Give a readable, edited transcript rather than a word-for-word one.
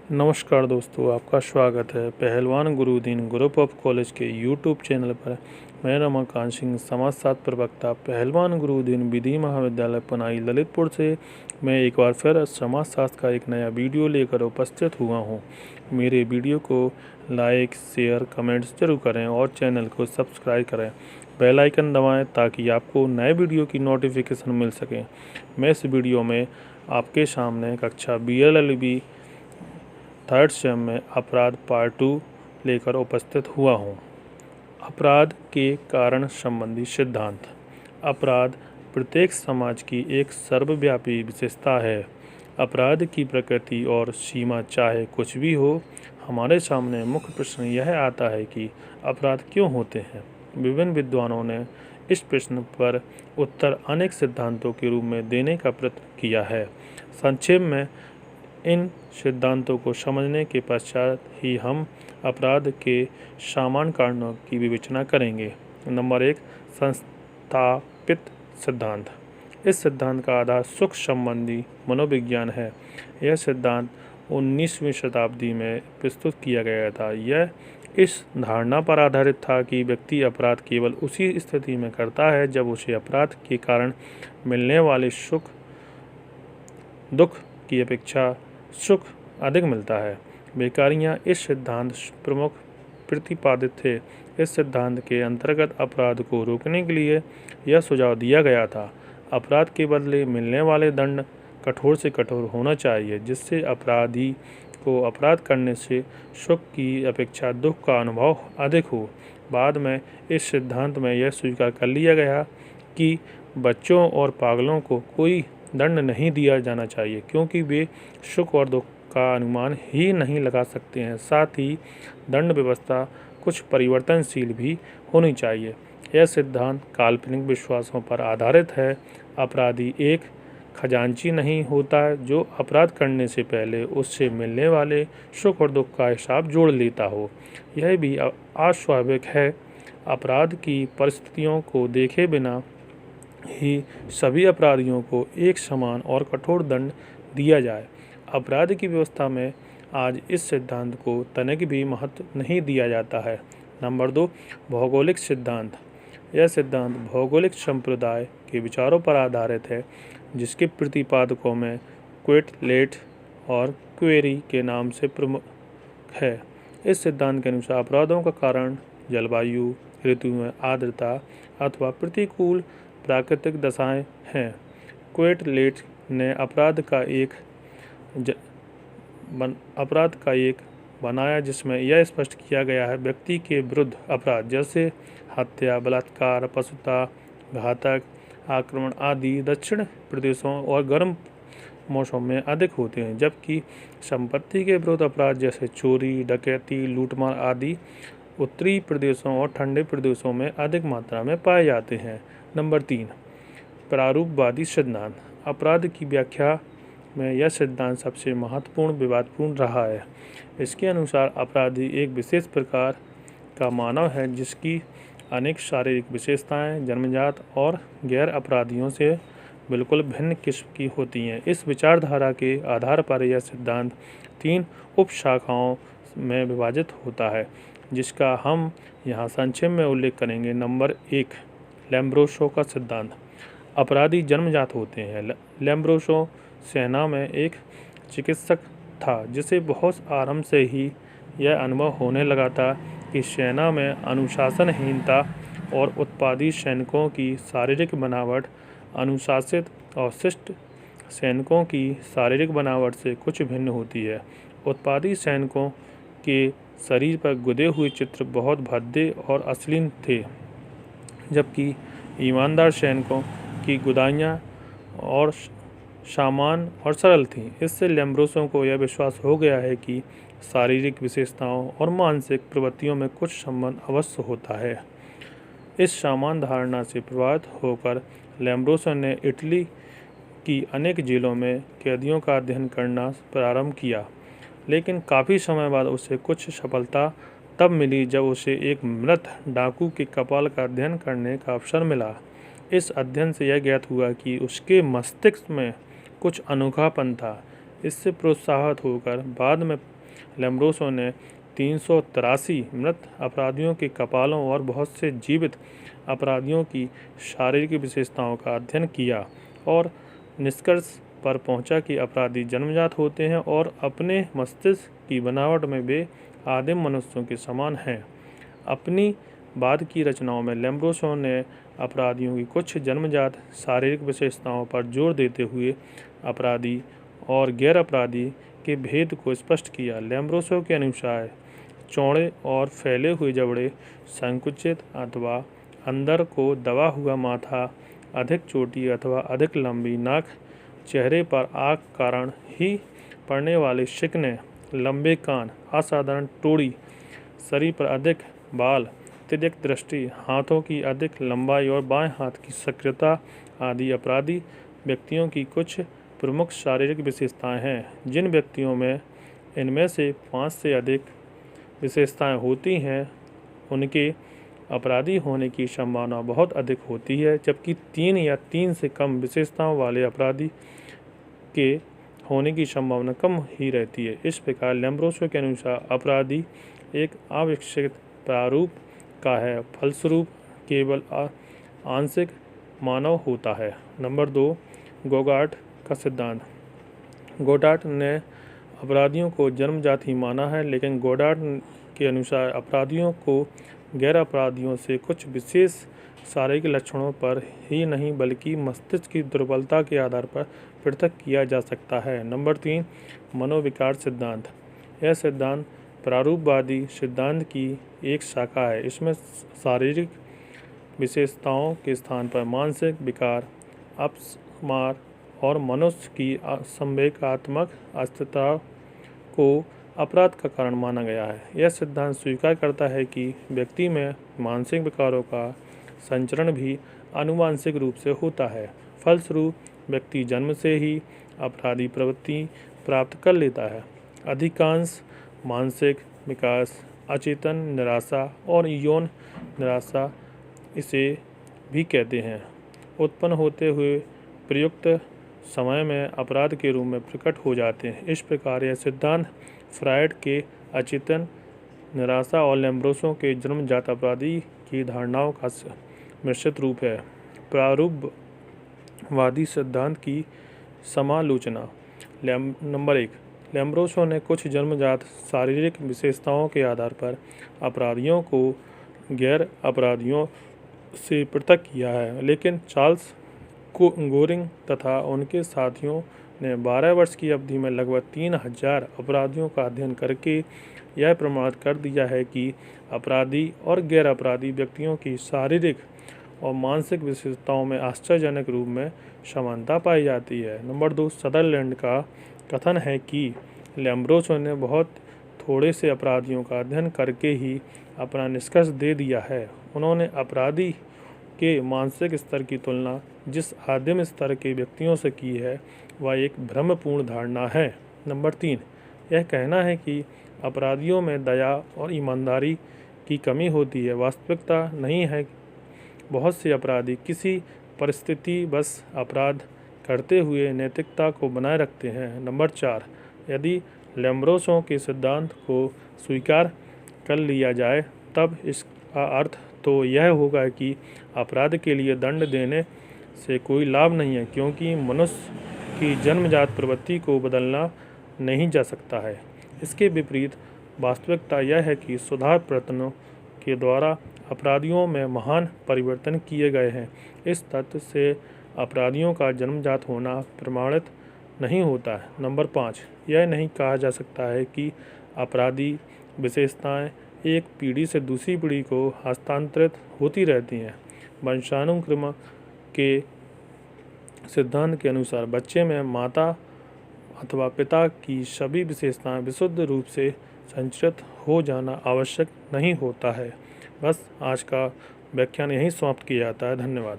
नमस्कार दोस्तों, आपका स्वागत है पहलवान गुरुदीन ग्रुप ऑफ कॉलेज के यूट्यूब चैनल पर। मैं रमाकांत सिंह, समाजशास्त्र प्रवक्ता, पहलवान गुरुदीन विधि महाविद्यालय पनाई ललितपुर से मैं एक बार फिर समाजशास्त्र का एक नया वीडियो लेकर उपस्थित हुआ हूं। मेरे वीडियो को लाइक, शेयर, कमेंट्स जरूर करें और चैनल को सब्सक्राइब करें। बेल आइकन दबाएं ताकि आपको नए वीडियो की नोटिफिकेशन मिल सके। मैं इस वीडियो में आपके सामने कक्षा BLLB थर्ड सेम में अपराध पार्ट 2 लेकर उपस्थित हुआ हूँ। अपराध के कारण संबंधी सिद्धांत। अपराध प्रत्येक समाज की एक सर्वव्यापी विशेषता है। अपराध की प्रकृति और सीमा चाहे कुछ भी हो, हमारे सामने मुख्य प्रश्न यह आता है कि अपराध क्यों होते हैं। विभिन्न विद्वानों ने इस प्रश्न पर उत्तर अनेक सिद्धांतों के रूप में देने का प्रयत्न किया है। संक्षेप में इन सिद्धांतों को समझने के पश्चात ही हम अपराध के सामान्य कारणों की विवेचना करेंगे। नंबर 1, संस्थापित सिद्धांत। इस सिद्धांत का आधार सुख संबंधी मनोविज्ञान है। यह सिद्धांत 19वीं शताब्दी में प्रस्तुत किया गया था। यह इस धारणा पर आधारित था कि व्यक्ति अपराध केवल उसी स्थिति में करता है जब उसे अपराध के कारण मिलने वाले दुख की अपेक्षा सुख अधिक मिलता है। बेकारियाँ इस सिद्धांत प्रमुख प्रतिपादित थे। इस सिद्धांत के अंतर्गत अपराध को रोकने के लिए यह सुझाव दिया गया था, अपराध के बदले मिलने वाले दंड कठोर से कठोर होना चाहिए, जिससे अपराधी को अपराध करने से सुख की अपेक्षा दुख का अनुभव अधिक हो। बाद में इस सिद्धांत में यह स्वीकार कर लिया गया कि बच्चों और पागलों को कोई दंड नहीं दिया जाना चाहिए, क्योंकि वे सुख और दुख का अनुमान ही नहीं लगा सकते हैं। साथ ही दंड व्यवस्था कुछ परिवर्तनशील भी होनी चाहिए। यह सिद्धांत काल्पनिक विश्वासों पर आधारित है। अपराधी एक खजांची नहीं होता है जो अपराध करने से पहले उससे मिलने वाले सुख और दुख का हिसाब जोड़ लेता हो। यह भी अस्वाभाविक है। अपराध की परिस्थितियों को देखे बिना ही सभी अपराधियों को एक समान और कठोर दंड दिया जाए। अपराध की व्यवस्था में आज इस सिद्धांत को तनिक भी महत्व नहीं दिया जाता है। नंबर 2, भौगोलिक सिद्धांत। यह सिद्धांत भौगोलिक संप्रदाय के विचारों पर आधारित है, जिसके प्रतिपादकों में क्वेटलेट और क्वेरी के नाम से प्रमुख है। इस सिद्धांत के अनुसार अपराधों का कारण जलवायु, ऋतुओं, आर्द्रता अथवा प्रतिकूल प्राकृतिक दशाएं हैं। क्वेटलेट ने अपराध का एक बनाया जिसमें यह स्पष्ट किया गया है व्यक्ति के विरुद्ध अपराध जैसे हत्या, बलात्कार, पशुता, घातक आक्रमण आदि दक्षिण प्रदेशों और गर्म मौसम में अधिक होते हैं, जबकि संपत्ति के विरुद्ध अपराध जैसे चोरी, डकैती, लूटमार आदि उत्तरी प्रदेशों और ठंडे प्रदेशों में अधिक मात्रा में पाए जाते हैं। नंबर 3, प्रारूपवादी सिद्धांत। अपराध की व्याख्या में यह सिद्धांत सबसे महत्वपूर्ण विवादपूर्ण रहा है। इसके अनुसार अपराधी एक विशेष प्रकार का मानव है जिसकी अनेक शारीरिक विशेषताएं जन्मजात और गैर अपराधियों से बिल्कुल भिन्न किस्म की होती हैं। इस विचारधारा के आधार पर यह सिद्धांत 3 उपशाखाओं में विभाजित होता है, जिसका हम यहाँ संक्षेप में उल्लेख करेंगे। नंबर 1, लैम्ब्रोसो का सिद्धांत। अपराधी जन्मजात होते हैं। लैम्ब्रोसो सेना में एक चिकित्सक था, जिसे बहुत आरंभ से ही यह अनुभव होने लगा था कि सेना में अनुशासनहीनता और उत्पादी सैनिकों की शारीरिक बनावट अनुशासित और शिष्ट सैनिकों की शारीरिक बनावट से कुछ भिन्न होती है। उत्पादी सैनिकों के शरीर पर गुदे हुए चित्र बहुत भद्दे और अश्लील थे, जबकि ईमानदार सैनिकों की गुदाइयाँ और सामान्य और सरल थीं। इससे लैम्ब्रोसो को यह विश्वास हो गया है कि शारीरिक विशेषताओं और मानसिक प्रवृत्तियों में कुछ संबंध अवश्य होता है। इस सामान्य धारणा से प्रभावित होकर लैम्ब्रोसो ने इटली की अनेक जेलों में कैदियों का अध्ययन करना प्रारंभ किया, लेकिन काफ़ी समय बाद उसे कुछ सफलता तब मिली जब उसे एक मृत डाकू के कपाल का अध्ययन करने का अवसर मिला। इस अध्ययन से यह ज्ञात हुआ कि उसके मस्तिष्क में कुछ अनोखापन था। इससे प्रोत्साहित होकर बाद में लेम्ब्रोसो ने 383 मृत अपराधियों के कपालों और बहुत से जीवित अपराधियों की शारीरिक विशेषताओं का अध्ययन किया और निष्कर्ष पर पहुंचा कि अपराधी जन्मजात होते हैं और अपने मस्तिष्क की बनावट में वे आदिम मनुष्यों के समान हैं। अपनी बाद की रचनाओं में लेम्ब्रोसो ने अपराधियों की कुछ जन्मजात शारीरिक विशेषताओं पर जोर देते हुए अपराधी और गैर अपराधी के भेद को स्पष्ट किया। लेम्ब्रोसो के अनुसार चौड़े और फैले हुए जबड़े, संकुचित अथवा अंदर को दबा हुआ माथा, अधिक चोटी अथवा अधिक लंबी नाक, चेहरे पर आग कारण ही पड़ने वाले शिकने, लंबे कान, असाधारण टोड़ी, शरीर पर अधिक बाल, अत्यधिक दृष्टि, हाथों की अधिक लंबाई और बाएं हाथ की सक्रियता आदि अपराधी व्यक्तियों की कुछ प्रमुख शारीरिक विशेषताएं हैं। जिन व्यक्तियों में इनमें से 5 से अधिक विशेषताएं होती हैं उनके अपराधी होने की संभावना बहुत अधिक होती है, जबकि 3 या 3 से कम विशेषताओं वाले अपराधी के होने की संभावना कम ही रहती है। इस प्रकार लेम्ब्रोसो के अनुसार अपराधी एक अविकसित प्रारूप का है, फलस्वरूप केवल आंशिक मानव होता है। नंबर 2, गोडार्ट का सिद्धांत। गोडार्ट ने अपराधियों को जन्मजात ही माना है, लेकिन गोडार्ट के अनुसार अपराधियों को गैर अपराधियों से कुछ विशेष शारीरिक लक्षणों पर ही नहीं बल्कि मस्तिष्क की दुर्बलता के आधार पर पृथक किया जा सकता है। नंबर 3, मनोविकार सिद्धांत। यह सिद्धांत प्रारूपवादी सिद्धांत की एक शाखा है। इसमें शारीरिक विशेषताओं के स्थान पर मानसिक विकार, अपस्मार और मनुष्य की संवेगात्मक अस्तित्व को अपराध का कारण माना गया है। यह सिद्धांत स्वीकार करता है कि व्यक्ति में मानसिक विकारों का संचरण भी आनुवांशिक रूप से होता है। फलस्वरूप व्यक्ति जन्म से ही अपराधी प्रवृत्ति प्राप्त कर लेता है। अधिकांश मानसिक विकास, अचेतन निराशा और यौन निराशा इसे भी कहते हैं, उत्पन्न होते हुए प्रयुक्त समय में अपराध के रूप में प्रकट हो जाते हैं। इस प्रकार यह सिद्धांत फ्रायड के अचेतन निराशा और लेम्ब्रोसो के जन्मजात अपराधी की धारणाओं का मिश्रित रूप है। प्रारूपवादी सिद्धांत की समालोचना। नंबर 1, लेम्ब्रोसो ने कुछ जन्मजात शारीरिक विशेषताओं के आधार पर अपराधियों को गैर अपराधियों से पृथक किया है, लेकिन चार्ल्स गोरिंग तथा उनके साथियों ने 12 वर्ष की अवधि में लगभग 3000 अपराधियों का अध्ययन करके यह प्रमाणित कर दिया है कि अपराधी और गैर अपराधी व्यक्तियों की शारीरिक और मानसिक विशेषताओं में आश्चर्यजनक रूप में समानता पाई जाती है। नंबर 2, सदरलैंड का कथन है कि लेम्ब्रोसो ने बहुत थोड़े से अपराधियों का अध्ययन करके ही अपना निष्कर्ष दे दिया है। उन्होंने अपराधी के मानसिक स्तर की तुलना जिस आदिम स्तर के व्यक्तियों से की है वह एक भ्रमपूर्ण धारणा है। नंबर 3, यह कहना है कि अपराधियों में दया और ईमानदारी की कमी होती है वास्तविकता नहीं है। बहुत से अपराधी किसी परिस्थिति बस अपराध करते हुए नैतिकता को बनाए रखते हैं। नंबर 4, यदि लेम्ब्रोसो के सिद्धांत को स्वीकार कर लिया जाए तब इसका अर्थ तो यह होगा कि अपराध के लिए दंड देने से कोई लाभ नहीं है, क्योंकि मनुष्य की जन्मजात प्रवृत्ति को बदलना नहीं जा सकता है। इसके विपरीत वास्तविकता यह है कि सुधार प्रयत्नों के द्वारा अपराधियों में महान परिवर्तन किए गए हैं। इस तथ्य से अपराधियों का जन्मजात होना प्रमाणित नहीं होता है। नंबर 5, यह नहीं कहा जा सकता है कि अपराधी विशेषताएं एक पीढ़ी से दूसरी पीढ़ी को हस्तांतरित होती रहती हैं। वंशानुक्रम के सिद्धांत के अनुसार बच्चे में माता अथवा पिता की सभी विशेषताएं विशुद्ध रूप से संचित हो जाना आवश्यक नहीं होता है। बस आज का व्याख्यान यहीं समाप्त किया जाता है। धन्यवाद।